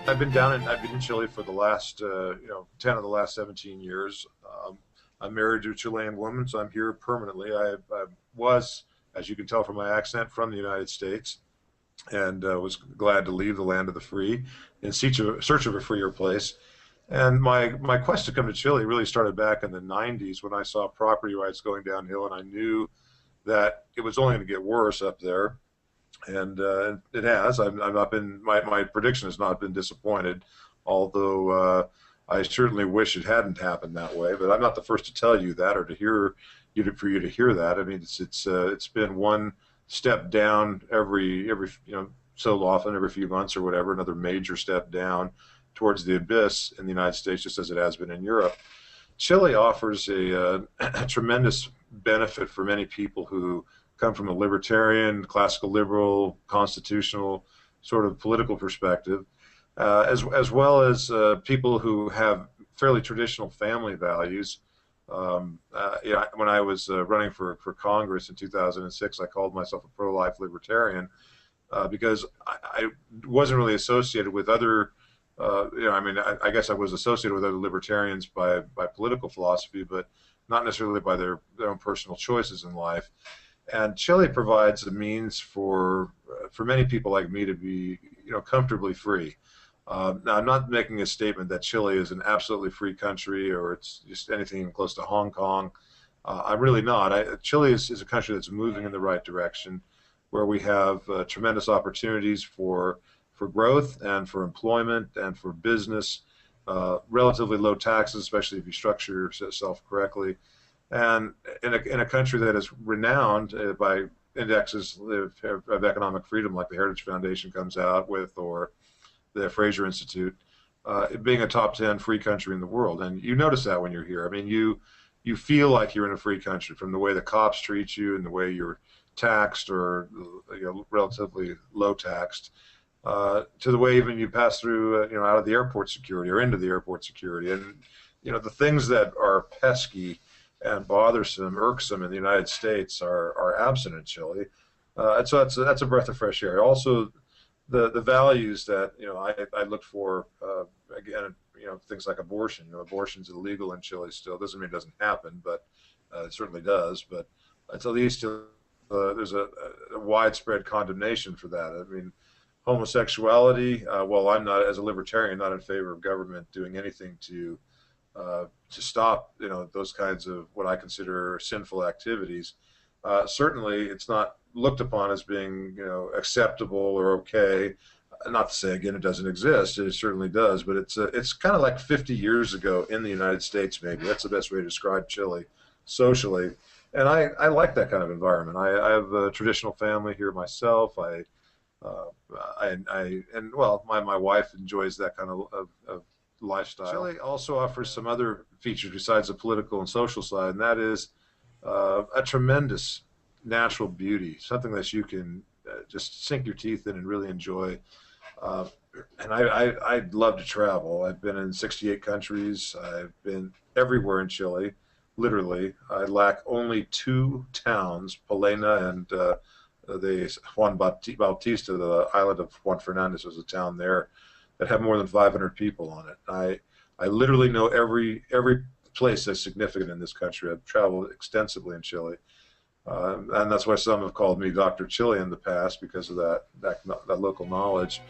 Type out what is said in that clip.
I've been in Chile for the last 10 of the last 17 years. I'm married to a Chilean woman, so I'm here permanently. I was, as you can tell from my accent, from the United States, and was glad to leave the land of the free in search of a freer place. And my quest to come to Chile really started back in the 90s when I saw property rights going downhill, and I knew that it was only going to get worse up there. And it has. I've not been. My prediction has not been disappointed, although I certainly wish it hadn't happened that way. But I'm not the first to tell you that, or to hear for you to hear that. I mean, it's been one step down every so often, every few months or whatever, another major step down towards the abyss in the United States, just as it has been in Europe. Chile offers a tremendous benefit for many people who come from a libertarian, classical liberal, constitutional sort of political perspective, as well as people who have fairly traditional family values. When I was running for Congress in 2006, I called myself a pro-life libertarian because I wasn't really associated with other. I guess I was associated with other libertarians by political philosophy, but not necessarily by their own personal choices in life. And Chile provides a means for many people like me to be, comfortably free. Now, I'm not making a statement that Chile is an absolutely free country or it's just anything even close to Hong Kong. I'm really not. Chile is a country that's moving in the right direction, where we have tremendous opportunities for growth and for employment and for business, relatively low taxes, especially if you structure yourself correctly. And in a country that is renowned by indexes of economic freedom, like the Heritage Foundation comes out with, or the Fraser Institute, being a top 10 free country in the world. And you notice that when you're here. I mean, you feel like you're in a free country from the way the cops treat you and the way you're taxed or relatively low taxed, to the way even you pass through, out of the airport security or into the airport security. And, the things that are pesky and bothersome, irksome in the United States are absent in Chile, and so that's a breath of fresh air. Also, the values that I look for, again, things like abortion. Abortion's illegal in Chile still. Doesn't mean it doesn't happen, but it certainly does. But at least there's a widespread condemnation for that. I mean, homosexuality. Well, I'm not, as a libertarian, not in favor of government doing anything to stop, those kinds of what I consider sinful activities. Certainly, it's not looked upon as being, acceptable or okay. Not to say again it doesn't exist; it certainly does. But it's kind of like 50 years ago in the United States. Maybe that's the best way to describe Chile socially. And I like that kind of environment. I have a traditional family here myself. My wife enjoys that kind of lifestyle. Chile also offers some other features besides the political and social side, and that is a tremendous natural beauty, something that you can just sink your teeth in and really enjoy. And I'd love to travel. I've been in 68 countries. I've been everywhere in Chile, literally. I lack only two towns, Palena and the Juan Bautista, the island of Juan Fernandez was a town there that have more than 500 people on it. I literally know every place that's significant in this country. I've traveled extensively in Chile, and that's why some have called me Dr. Chile in the past, because of that local knowledge.